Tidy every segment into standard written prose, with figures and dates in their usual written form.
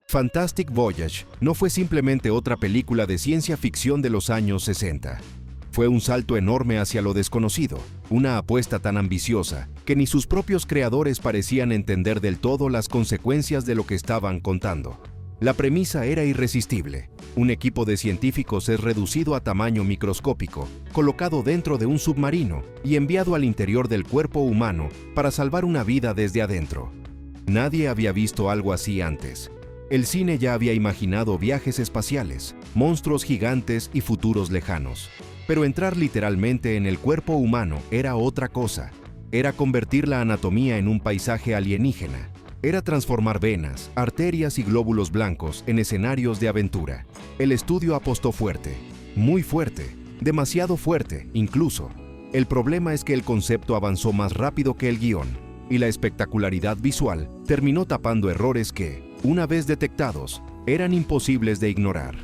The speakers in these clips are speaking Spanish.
Fantastic Voyage no fue simplemente otra película de ciencia ficción de los años 60. Fue un salto enorme hacia lo desconocido, una apuesta tan ambiciosa que ni sus propios creadores parecían entender del todo las consecuencias de lo que estaban contando. La premisa era irresistible. Un equipo de científicos es reducido a tamaño microscópico, colocado dentro de un submarino y enviado al interior del cuerpo humano para salvar una vida desde adentro. Nadie había visto algo así antes. El cine ya había imaginado viajes espaciales, monstruos gigantes y futuros lejanos. Pero entrar literalmente en el cuerpo humano era otra cosa. Era convertir la anatomía en un paisaje alienígena. Era transformar venas, arterias y glóbulos blancos en escenarios de aventura. El estudio apostó fuerte, muy fuerte, demasiado fuerte, incluso. El problema es que el concepto avanzó más rápido que el guión, y la espectacularidad visual terminó tapando errores que, una vez detectados, eran imposibles de ignorar.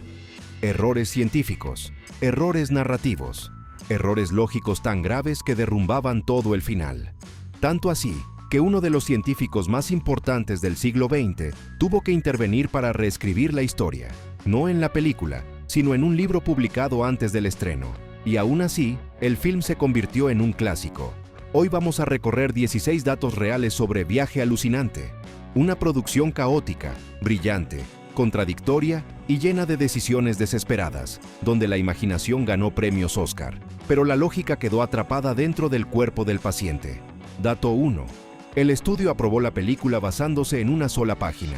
Errores científicos, errores narrativos, errores lógicos tan graves que derrumbaban todo el final. Tanto así que uno de los científicos más importantes del siglo XX tuvo que intervenir para reescribir la historia, no en la película, sino en un libro publicado antes del estreno. Y aún así, el film se convirtió en un clásico. Hoy vamos a recorrer 16 datos reales sobre Viaje Alucinante, una producción caótica, brillante, contradictoria y llena de decisiones desesperadas, donde la imaginación ganó premios Oscar, pero la lógica quedó atrapada dentro del cuerpo del paciente. Dato 1. El estudio aprobó la película basándose en una sola página.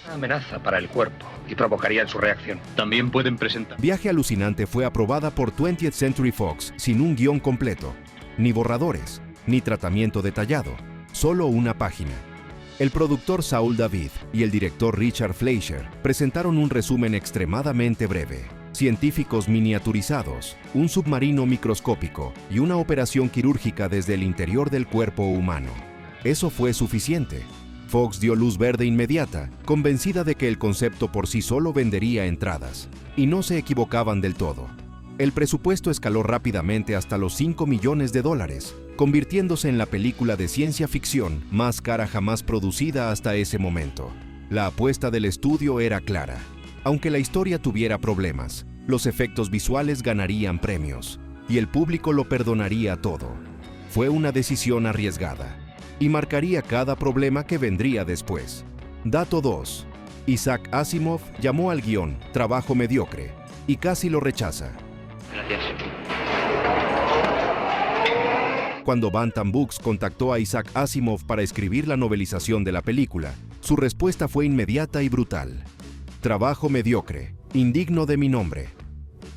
Una amenaza para el cuerpo y provocarían su reacción. También pueden presentar. Viaje Alucinante fue aprobada por 20th Century Fox sin un guión completo, ni borradores, ni tratamiento detallado, solo una página. El productor Saul David y el director Richard Fleischer presentaron un resumen extremadamente breve. Científicos miniaturizados, un submarino microscópico y una operación quirúrgica desde el interior del cuerpo humano. Eso fue suficiente. Fox dio luz verde inmediata, convencida de que el concepto por sí solo vendería entradas. Y no se equivocaban del todo. El presupuesto escaló rápidamente hasta los $5 millones, convirtiéndose en la película de ciencia ficción más cara jamás producida hasta ese momento. La apuesta del estudio era clara. Aunque la historia tuviera problemas, los efectos visuales ganarían premios, y el público lo perdonaría todo. Fue una decisión arriesgada, y marcaría cada problema que vendría después. Dato 2. Isaac Asimov llamó al guión trabajo mediocre, y casi lo rechaza. Gracias. Cuando Bantam Books contactó a Isaac Asimov para escribir la novelización de la película, su respuesta fue inmediata y brutal. Trabajo mediocre, indigno de mi nombre.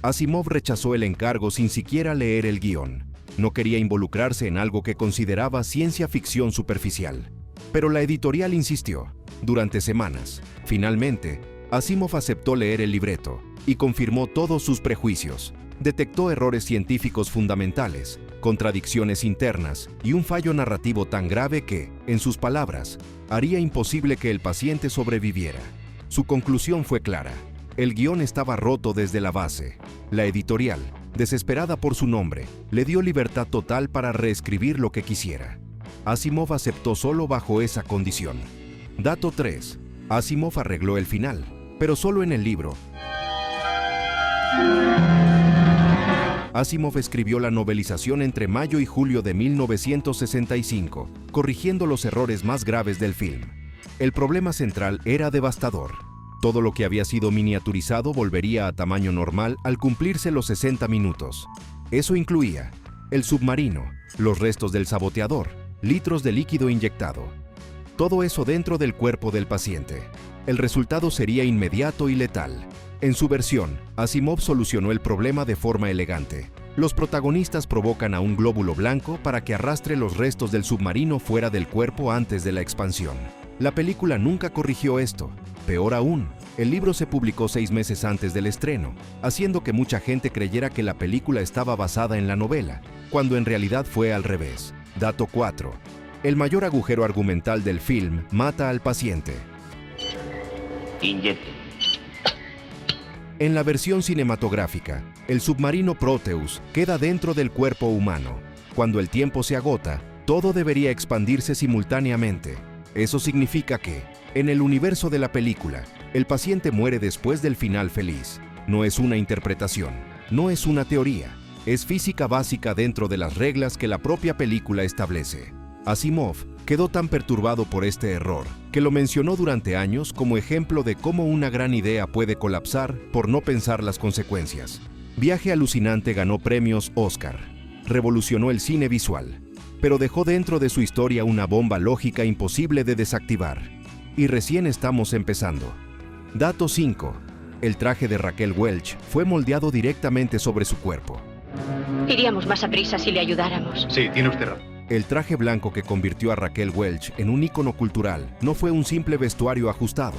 Asimov rechazó el encargo sin siquiera leer el guión. No quería involucrarse en algo que consideraba ciencia ficción superficial. Pero la editorial insistió. Durante semanas, finalmente, Asimov aceptó leer el libreto y confirmó todos sus prejuicios. Detectó errores científicos fundamentales, contradicciones internas y un fallo narrativo tan grave que, en sus palabras, haría imposible que el paciente sobreviviera. Su conclusión fue clara. El guión estaba roto desde la base. La editorial, desesperada por su nombre, le dio libertad total para reescribir lo que quisiera. Asimov aceptó solo bajo esa condición. Dato 3. Asimov arregló el final, pero solo en el libro. Asimov escribió la novelización entre mayo y julio de 1965, corrigiendo los errores más graves del film. El problema central era devastador. Todo lo que había sido miniaturizado volvería a tamaño normal al cumplirse los 60 minutos. Eso incluía el submarino, los restos del saboteador, litros de líquido inyectado. Todo eso dentro del cuerpo del paciente. El resultado sería inmediato y letal. En su versión, Asimov solucionó el problema de forma elegante. Los protagonistas provocan a un glóbulo blanco para que arrastre los restos del submarino fuera del cuerpo antes de la expansión. La película nunca corrigió esto. Peor aún, el libro se publicó 6 meses antes del estreno, haciendo que mucha gente creyera que la película estaba basada en la novela, cuando en realidad fue al revés. Dato 4. El mayor agujero argumental del film mata al paciente. Inyecte. En la versión cinematográfica, el submarino Proteus queda dentro del cuerpo humano. Cuando el tiempo se agota, todo debería expandirse simultáneamente. Eso significa que, en el universo de la película, El paciente muere después del final feliz. No es una interpretación, no es una teoría, es física básica dentro de las reglas que la propia película establece. Asimov quedó tan perturbado por este error que lo mencionó durante años como ejemplo de cómo una gran idea puede colapsar por no pensar las consecuencias. Viaje Alucinante ganó premios Oscar, revolucionó el cine visual, pero dejó dentro de su historia una bomba lógica imposible de desactivar. Y recién estamos empezando. Dato 5. El traje de Raquel Welch fue moldeado directamente sobre su cuerpo. Iríamos más a prisa si le ayudáramos. Sí, tiene usted razón. El traje blanco que convirtió a Raquel Welch en un ícono cultural no fue un simple vestuario ajustado,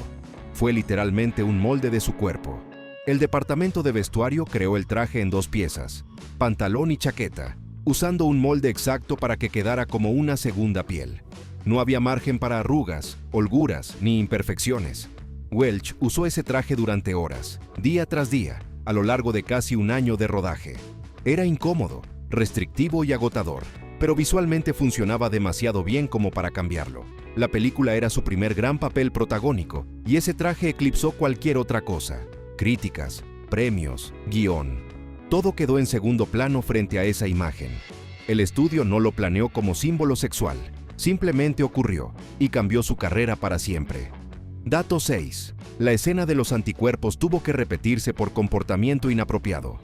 fue literalmente un molde de su cuerpo. El departamento de vestuario creó el traje en 2 piezas, pantalón y chaqueta, usando un molde exacto para que quedara como una segunda piel. No había margen para arrugas, holguras ni imperfecciones. Welch usó ese traje durante horas, día tras día, a lo largo de casi un año de rodaje. Era incómodo, restrictivo y agotador, pero visualmente funcionaba demasiado bien como para cambiarlo. La película era su primer gran papel protagónico, y ese traje eclipsó cualquier otra cosa. Críticas, premios, guión. Todo quedó en segundo plano frente a esa imagen. El estudio no lo planeó como símbolo sexual, simplemente ocurrió, y cambió su carrera para siempre. Dato 6. La escena de los anticuerpos tuvo que repetirse por comportamiento inapropiado.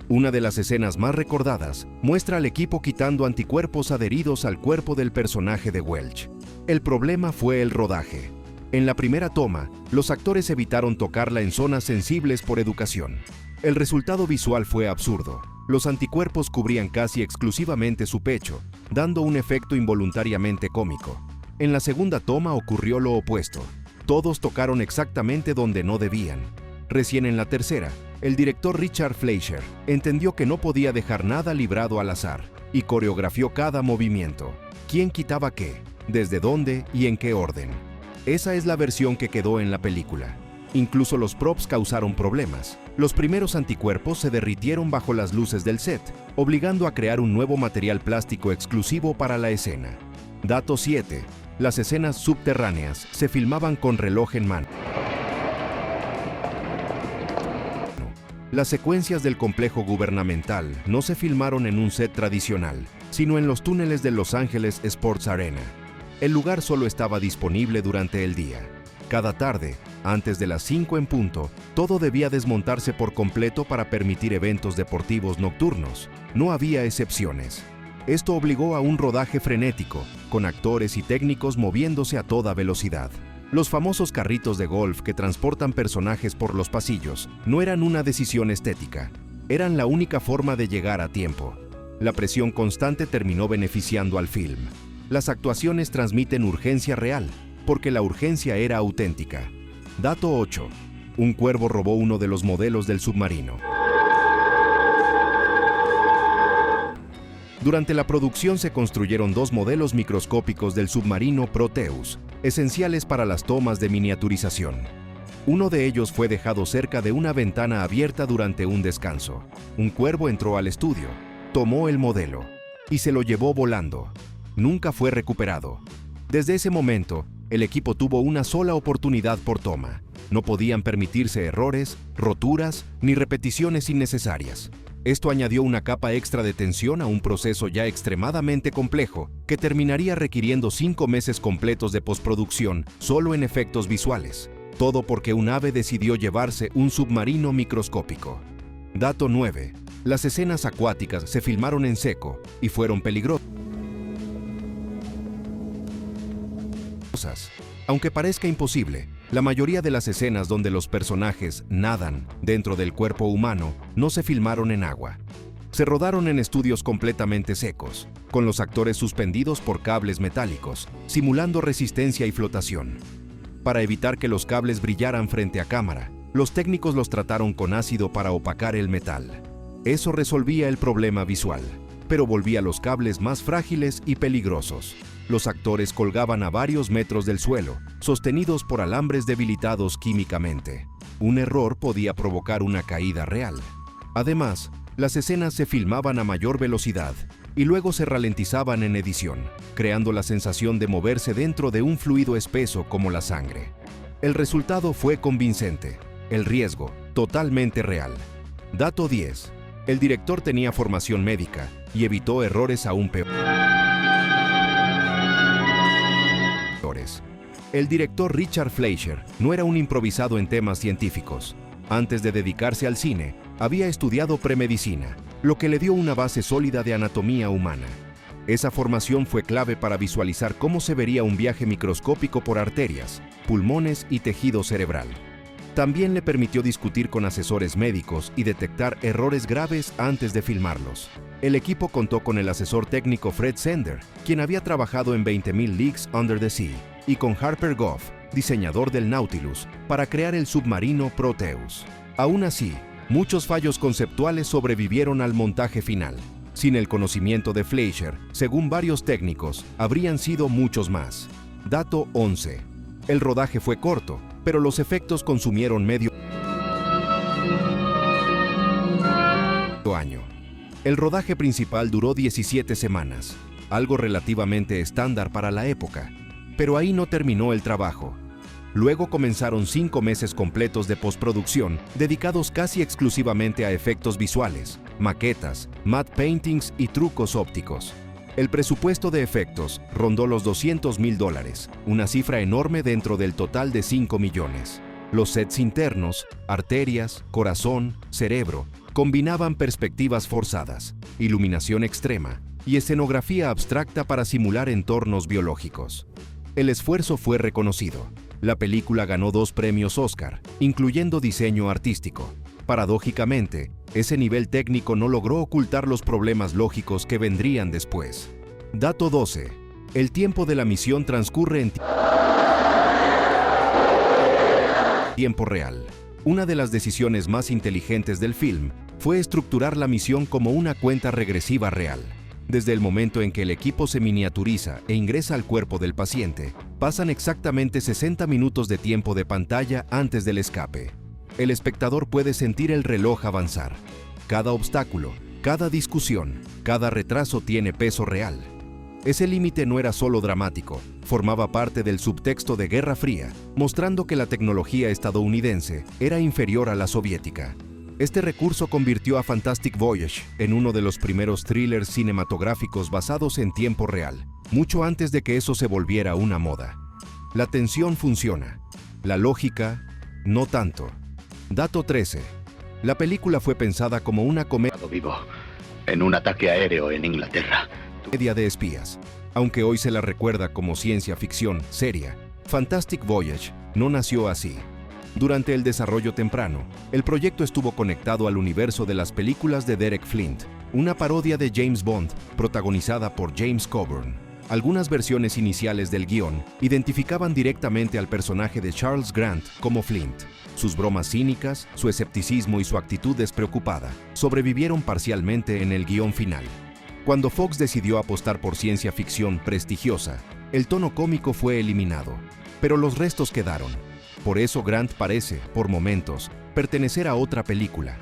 Una de las escenas más recordadas muestra al equipo quitando anticuerpos adheridos al cuerpo del personaje de Welch. El problema fue el rodaje. En la primera toma, los actores evitaron tocarla en zonas sensibles por educación. El resultado visual fue absurdo. Los anticuerpos cubrían casi exclusivamente su pecho, dando un efecto involuntariamente cómico. En la segunda toma ocurrió lo opuesto. Todos tocaron exactamente donde no debían. Recién en la tercera, el director Richard Fleischer entendió que no podía dejar nada librado al azar y coreografió cada movimiento. ¿Quién quitaba qué? ¿Desde dónde y en qué orden? Esa es la versión que quedó en la película. Incluso los props causaron problemas. Los primeros anticuerpos se derritieron bajo las luces del set, obligando a crear un nuevo material plástico exclusivo para la escena. Dato 7. Las escenas subterráneas se filmaban con reloj en mano. Las secuencias del complejo gubernamental no se filmaron en un set tradicional, sino en los túneles de Los Ángeles Sports Arena. El lugar solo estaba disponible durante el día. Cada tarde, antes de las 5 en punto, todo debía desmontarse por completo para permitir eventos deportivos nocturnos. No había excepciones. Esto obligó a un rodaje frenético, con actores y técnicos moviéndose a toda velocidad. Los famosos carritos de golf que transportan personajes por los pasillos no eran una decisión estética, eran la única forma de llegar a tiempo. La presión constante terminó beneficiando al film. Las actuaciones transmiten urgencia real, porque la urgencia era auténtica. Dato 8. Un cuervo robó uno de los modelos del submarino. Durante la producción se construyeron 2 modelos microscópicos del submarino Proteus, esenciales para las tomas de miniaturización. Uno de ellos fue dejado cerca de una ventana abierta durante un descanso. Un cuervo entró al estudio, tomó el modelo y se lo llevó volando. Nunca fue recuperado. Desde ese momento, el equipo tuvo una sola oportunidad por toma. No podían permitirse errores, roturas ni repeticiones innecesarias. Esto añadió una capa extra de tensión a un proceso ya extremadamente complejo, que terminaría requiriendo 5 meses completos de postproducción solo en efectos visuales. Todo porque un ave decidió llevarse un submarino microscópico. Dato 9. Las escenas acuáticas se filmaron en seco y fueron peligrosas. Aunque parezca imposible, la mayoría de las escenas donde los personajes nadan dentro del cuerpo humano no se filmaron en agua. Se rodaron en estudios completamente secos, con los actores suspendidos por cables metálicos, simulando resistencia y flotación. Para evitar que los cables brillaran frente a cámara, los técnicos los trataron con ácido para opacar el metal. Eso resolvía el problema visual, pero volvía los cables más frágiles y peligrosos. Los actores colgaban a varios metros del suelo, sostenidos por alambres debilitados químicamente. Un error podía provocar una caída real. Además, las escenas se filmaban a mayor velocidad, y luego se ralentizaban en edición, creando la sensación de moverse dentro de un fluido espeso como la sangre. El resultado fue convincente, el riesgo totalmente real. Dato 10. El director tenía formación médica y evitó errores aún peores. El director Richard Fleischer no era un improvisado en temas científicos. Antes de dedicarse al cine, había estudiado premedicina, lo que le dio una base sólida de anatomía humana. Esa formación fue clave para visualizar cómo se vería un viaje microscópico por arterias, pulmones y tejido cerebral. También le permitió discutir con asesores médicos y detectar errores graves antes de filmarlos. El equipo contó con el asesor técnico Fred Sender, quien había trabajado en 20.000 Leagues Under the Sea, y con Harper Goff, diseñador del Nautilus, para crear el submarino Proteus. Aún así, muchos fallos conceptuales sobrevivieron al montaje final. Sin el conocimiento de Fleischer, según varios técnicos, habrían sido muchos más. Dato 11. El rodaje fue corto, pero los efectos consumieron medio año. El rodaje principal duró 17 semanas, algo relativamente estándar para la época. Pero ahí no terminó el trabajo. Luego comenzaron 5 meses completos de postproducción, dedicados casi exclusivamente a efectos visuales, maquetas, matte paintings y trucos ópticos. El presupuesto de efectos rondó los $200.000, una cifra enorme dentro del total de 5 millones. Los sets internos, arterias, corazón, cerebro, combinaban perspectivas forzadas, iluminación extrema y escenografía abstracta para simular entornos biológicos. El esfuerzo fue reconocido. La película ganó 2 premios Oscar, incluyendo diseño artístico. Paradójicamente, ese nivel técnico no logró ocultar los problemas lógicos que vendrían después. Dato 12. El tiempo de la misión transcurre en tiempo real. Una de las decisiones más inteligentes del film fue estructurar la misión como una cuenta regresiva real. Desde el momento en que el equipo se miniaturiza e ingresa al cuerpo del paciente, pasan exactamente 60 minutos de tiempo de pantalla antes del escape. El espectador puede sentir el reloj avanzar. Cada obstáculo, cada discusión, cada retraso tiene peso real. Ese límite no era solo dramático, formaba parte del subtexto de Guerra Fría, mostrando que la tecnología estadounidense era inferior a la soviética. Este recurso convirtió a Fantastic Voyage en uno de los primeros thrillers cinematográficos basados en tiempo real, mucho antes de que eso se volviera una moda. La tensión funciona, la lógica, no tanto. Dato 13. La película fue pensada como una comedia Vivo en un ataque aéreo en Inglaterra. de espías. Aunque hoy se la recuerda como ciencia ficción seria, Fantastic Voyage no nació así. Durante el desarrollo temprano, el proyecto estuvo conectado al universo de las películas de Derek Flint, una parodia de James Bond protagonizada por James Coburn. Algunas versiones iniciales del guión identificaban directamente al personaje de Charles Grant como Flint. Sus bromas cínicas, su escepticismo y su actitud despreocupada sobrevivieron parcialmente en el guión final. Cuando Fox decidió apostar por ciencia ficción prestigiosa, el tono cómico fue eliminado, pero los restos quedaron. Por eso Grant parece, por momentos, pertenecer a otra película.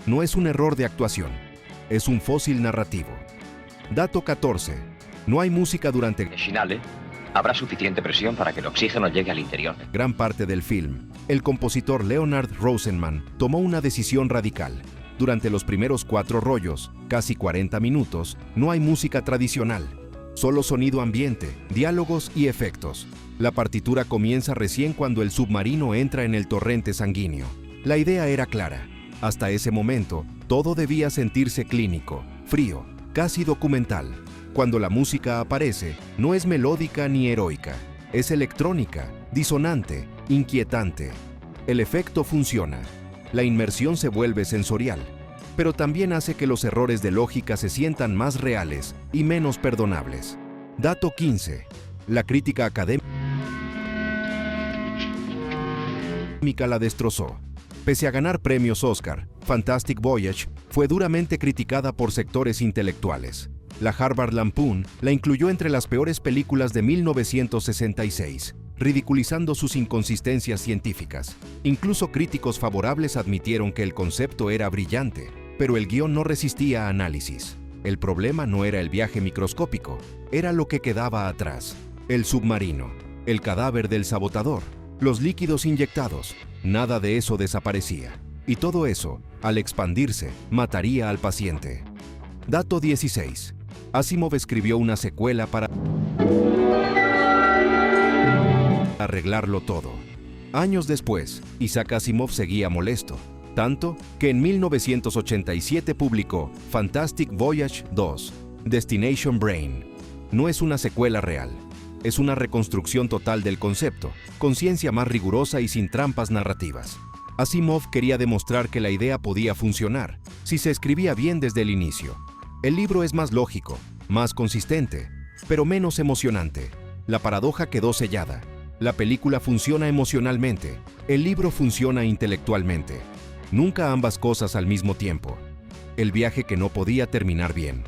No es un error de actuación, es un fósil narrativo. Dato 14. No hay música durante Finale, habrá suficiente presión para que el oxígeno llegue al interior. gran parte del film. El compositor Leonard Rosenman tomó una decisión radical. Durante los primeros 4 rollos, casi 40 minutos, no hay música tradicional. Solo sonido ambiente, diálogos y efectos. La partitura comienza recién cuando el submarino entra en el torrente sanguíneo. La idea era clara. Hasta ese momento, todo debía sentirse clínico, frío, casi documental. Cuando la música aparece, no es melódica ni heroica. Es electrónica, disonante, inquietante. El efecto funciona. La inmersión se vuelve sensorial, pero también hace que los errores de lógica se sientan más reales y menos perdonables. Dato 15. La crítica académica la destrozó. Pese a ganar premios Oscar, Fantastic Voyage fue duramente criticada por sectores intelectuales. La Harvard Lampoon la incluyó entre las peores películas de 1966, ridiculizando sus inconsistencias científicas. Incluso críticos favorables admitieron que el concepto era brillante, pero el guión no resistía a análisis. El problema no era el viaje microscópico, era lo que quedaba atrás. El submarino, el cadáver del sabotador, los líquidos inyectados, nada de eso desaparecía. Y todo eso, al expandirse, mataría al paciente. Dato 16. Asimov escribió una secuela para arreglarlo todo. Años después, Isaac Asimov seguía molesto, tanto que en 1987 publicó Fantastic Voyage 2, Destination Brain. No es una secuela real, es una reconstrucción total del concepto, con ciencia más rigurosa y sin trampas narrativas. Asimov quería demostrar que la idea podía funcionar, si se escribía bien desde el inicio. El libro es más lógico, más consistente, pero menos emocionante. La paradoja quedó sellada. La película funciona emocionalmente, el libro funciona intelectualmente. Nunca ambas cosas al mismo tiempo. El viaje que no podía terminar bien.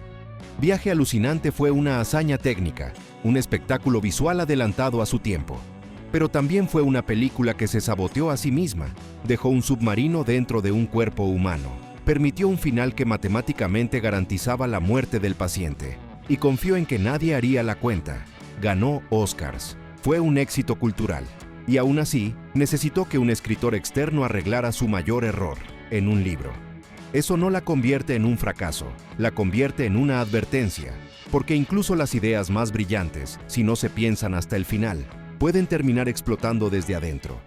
Viaje Alucinante fue una hazaña técnica, un espectáculo visual adelantado a su tiempo. Pero también fue una película que se saboteó a sí misma, dejó un submarino dentro de un cuerpo humano, permitió un final que matemáticamente garantizaba la muerte del paciente, y confió en que nadie haría la cuenta. Ganó Oscars. Fue un éxito cultural, y aún así, necesitó que un escritor externo arreglara su mayor error, en un libro. Eso no la convierte en un fracaso, la convierte en una advertencia, porque incluso las ideas más brillantes, si no se piensan hasta el final, pueden terminar explotando desde adentro.